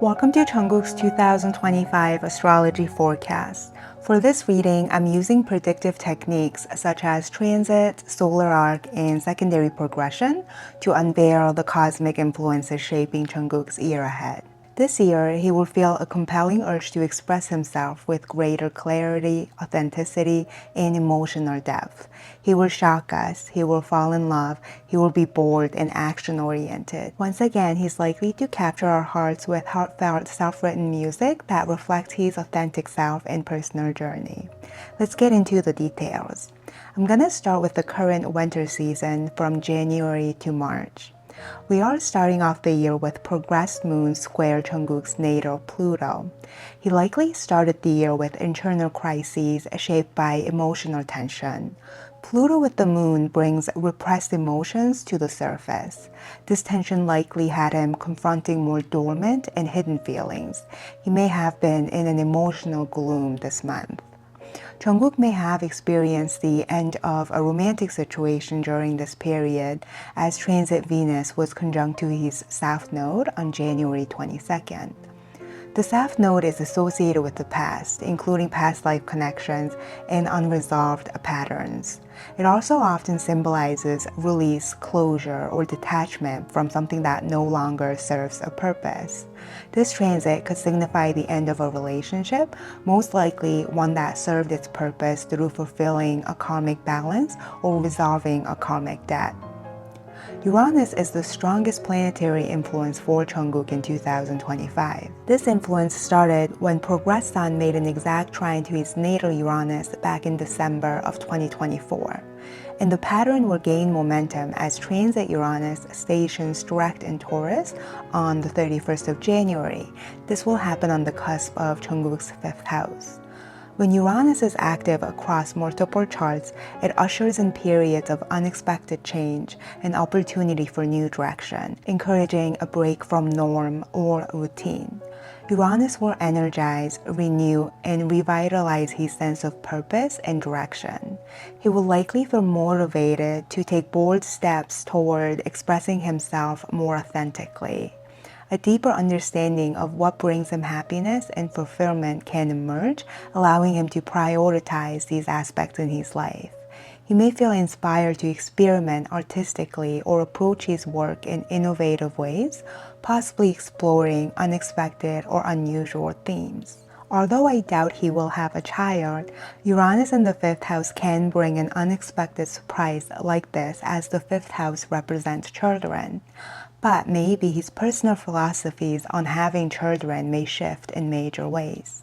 Welcome to Jungkook's 2025 astrology forecast. For this reading, I'm using predictive techniques such as transit, solar arc, and secondary progression to unveil the cosmic influences shaping Jungkook's year ahead. This year, he will feel a compelling urge to express himself with greater clarity, authenticity, and emotional depth. He will shock us, he will fall in love, he will be bold and action-oriented. Once again, he's likely to capture our hearts with heartfelt, self-written music that reflects his authentic self and personal journey. Let's get into the details. I'm gonna start with the current winter season from January to March. We are starting off the year with progressed moon square Jungkook's natal Pluto. He likely started the year with internal crises shaped by emotional tension. Pluto with the moon brings repressed emotions to the surface. This tension likely had him confronting more dormant and hidden feelings. He may have been in an emotional gloom this month. Jungkook may have experienced the end of a romantic situation during this period, as transit Venus was conjunct to his South Node on January 22nd. The South Node is associated with the past, including past life connections and unresolved patterns. It also often symbolizes release, closure, or detachment from something that no longer serves a purpose. This transit could signify the end of a relationship, most likely one that served its purpose through fulfilling a karmic balance or resolving a karmic debt. Uranus is the strongest planetary influence for Jungkook in 2025. This influence started when progressed Sun made an exact trine to his natal Uranus back in December of 2024. And the pattern will gain momentum as transit Uranus stations direct in Taurus on the 31st of January. This will happen on the cusp of Jungkook's 5th house. When Uranus is active across multiple charts, it ushers in periods of unexpected change and opportunity for new direction, encouraging a break from norm or routine. Uranus will energize, renew, and revitalize his sense of purpose and direction. He will likely feel motivated to take bold steps toward expressing himself more authentically. A deeper understanding of what brings him happiness and fulfillment can emerge, allowing him to prioritize these aspects in his life. He may feel inspired to experiment artistically or approach his work in innovative ways, possibly exploring unexpected or unusual themes. Although I doubt he will have a child, Uranus in the 5th house can bring an unexpected surprise like this, as the 5th house represents children. But maybe his personal philosophies on having children may shift in major ways.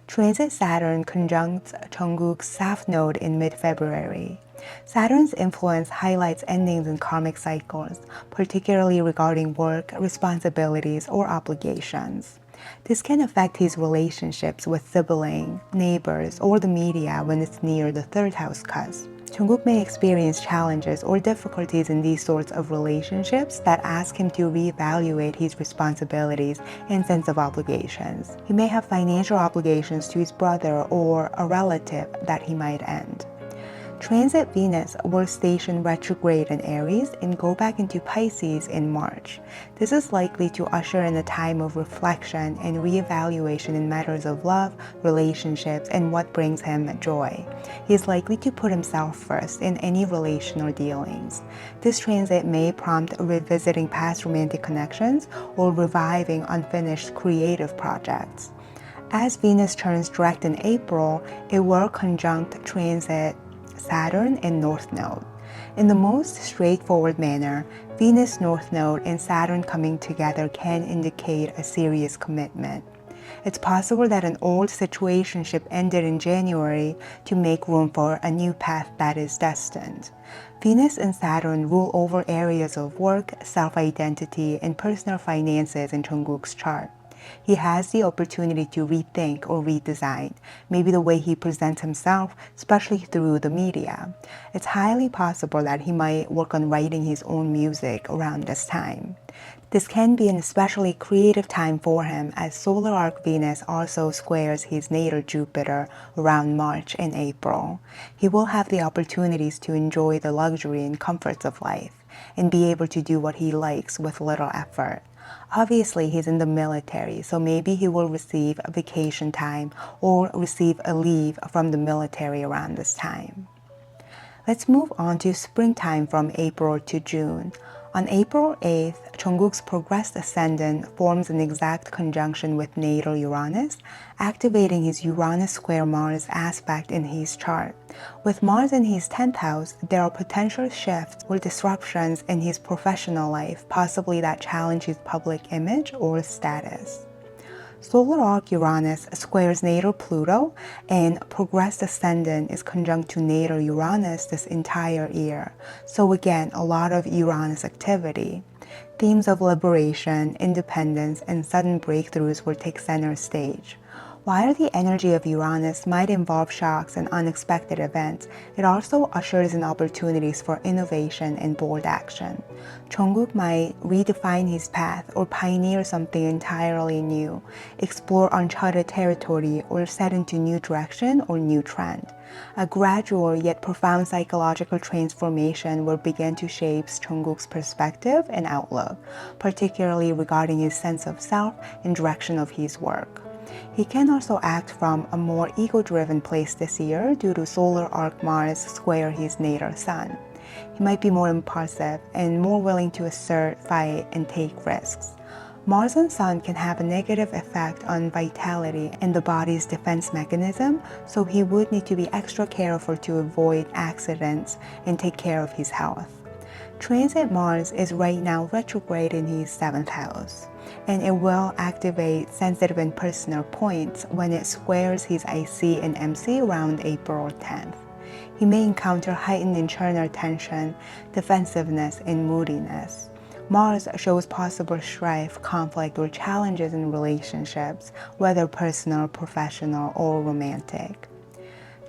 Transit Saturn conjuncts Jungkook's South Node in mid-February. Saturn's influence highlights endings in karmic cycles, particularly regarding work, responsibilities, or obligations. This can affect his relationships with siblings, neighbors, or the media when it's near the 3rd house cusp. Jungkook may experience challenges or difficulties in these sorts of relationships that ask him to reevaluate his responsibilities and sense of obligations. He may have financial obligations to his brother or a relative that he might end. Transit Venus will station retrograde in Aries and go back into Pisces in March. This is likely to usher in a time of reflection and reevaluation in matters of love, relationships, and what brings him joy. He is likely to put himself first in any relational dealings. This transit may prompt revisiting past romantic connections or reviving unfinished creative projects. As Venus turns direct in April, it will conjunct transit Saturn and North Node. In the most straightforward manner, Venus North Node and Saturn coming together can indicate a serious commitment. It's possible that an old situationship ended in January to make room for a new path that is destined. Venus and Saturn rule over areas of work, self-identity, and personal finances in Jungkook's chart. He has the opportunity to rethink or redesign, maybe the way he presents himself, especially through the media. It's highly possible that he might work on writing his own music around this time. This can be an especially creative time for him, as solar arc Venus also squares his natal Jupiter around March and April. He will have the opportunities to enjoy the luxury and comforts of life and be able to do what he likes with little effort. Obviously, he's in the military, so maybe he will receive a vacation time or receive a leave from the military around this time. Let's move on to springtime from April to June. On April 8th, Jungkook's progressed ascendant forms an exact conjunction with natal Uranus, activating his Uranus square Mars aspect in his chart. With Mars in his 10th house, there are potential shifts or disruptions in his professional life, possibly that challenge his public image or status. Solar arc Uranus squares natal Pluto, and progressed ascendant is conjunct to natal Uranus this entire year. So again, a lot of Uranus activity. Themes of liberation, independence, and sudden breakthroughs will take center stage. While the energy of Uranus might involve shocks and unexpected events, it also ushers in opportunities for innovation and bold action. Jungkook might redefine his path or pioneer something entirely new, explore uncharted territory, or set into new direction or new trend. A gradual yet profound psychological transformation will begin to shape Jungkook's perspective and outlook, particularly regarding his sense of self and direction of his work. He can also act from a more ego-driven place this year due to solar arc Mars square his natal Sun. He might be more impulsive and more willing to assert, fight, and take risks. Mars and Sun can have a negative effect on vitality and the body's defense mechanism, so he would need to be extra careful to avoid accidents and take care of his health. Transit Mars is right now retrograde in his 7th house, and it will activate sensitive and personal points when it squares his IC and MC around April 10th. He may encounter heightened internal tension, defensiveness, and moodiness. Mars shows possible strife, conflict, or challenges in relationships, whether personal, professional, or romantic.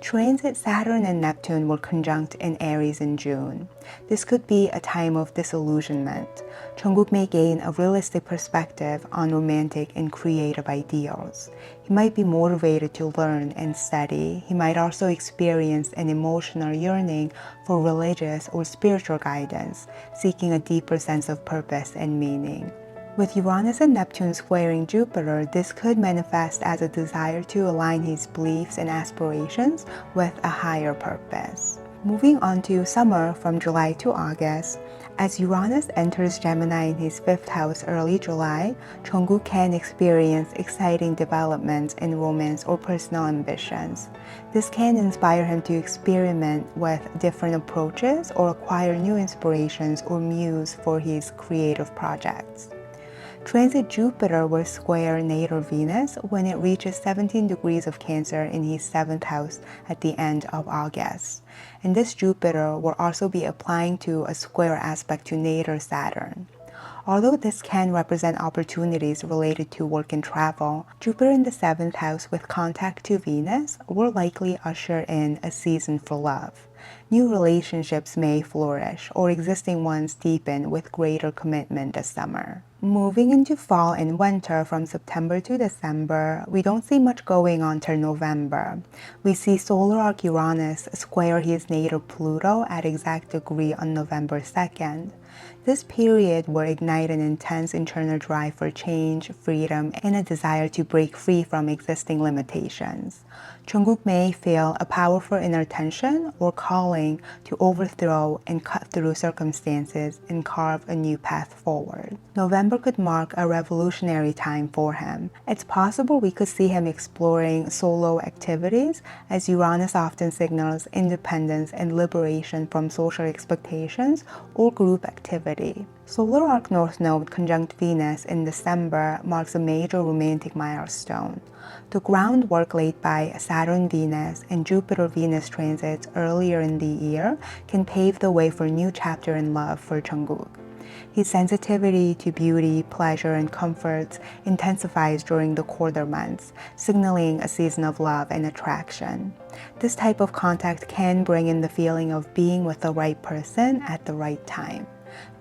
Transit Saturn and Neptune will conjunct in Aries in June. This could be a time of disillusionment. Jungkook may gain a realistic perspective on romantic and creative ideals. He might be motivated to learn and study. He might also experience an emotional yearning for religious or spiritual guidance, seeking a deeper sense of purpose and meaning. With Uranus and Neptune squaring Jupiter, this could manifest as a desire to align his beliefs and aspirations with a higher purpose. Moving on to summer from July to August, as Uranus enters Gemini in his 5th house early July, Jungkook can experience exciting developments in romance or personal ambitions. This can inspire him to experiment with different approaches or acquire new inspirations or muse for his creative projects. Transit Jupiter will square natal Venus when it reaches 17 degrees of Cancer in his 7th house at the end of August. And this Jupiter will also be applying to a square aspect to natal Saturn. Although this can represent opportunities related to work and travel, Jupiter in the 7th house with contact to Venus will likely usher in a season for love. New relationships may flourish, or existing ones deepen with greater commitment this summer. Moving into fall and winter from September to December, we don't see much going on till November. We see solar arc Uranus square his natal Pluto at exact degree on November 2nd. This period will ignite an intense internal drive for change, freedom, and a desire to break free from existing limitations. Jungkook may feel a powerful inner tension or calling to overthrow and cut through circumstances and carve a new path forward. November could mark a revolutionary time for him. It's possible we could see him exploring solo activities, as Uranus often signals independence and liberation from social expectations or group activity. Solar arc North Node conjunct Venus in December marks a major romantic milestone. The groundwork laid by Saturn-Venus and Jupiter-Venus transits earlier in the year can pave the way for a new chapter in love for Jungkook. His sensitivity to beauty, pleasure, and comforts intensifies during the colder months, signaling a season of love and attraction. This type of contact can bring in the feeling of being with the right person at the right time.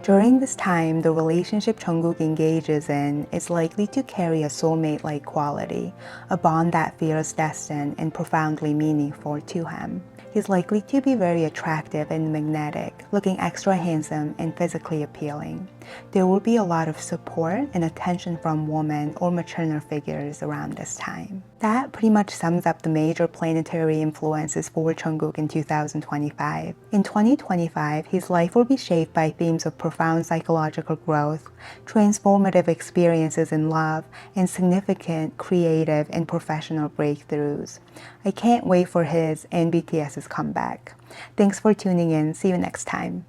During this time, the relationship Jungkook engages in is likely to carry a soulmate-like quality, a bond that feels destined and profoundly meaningful to him. He's likely to be very attractive and magnetic, looking extra handsome and physically appealing. There will be a lot of support and attention from women or maternal figures around this time. That pretty much sums up the major planetary influences for Jungkook in 2025. In 2025, his life will be shaped by themes of profound psychological growth, transformative experiences in love, and significant creative and professional breakthroughs. I can't wait for his and BTS's comeback. Thanks for tuning in. See you next time.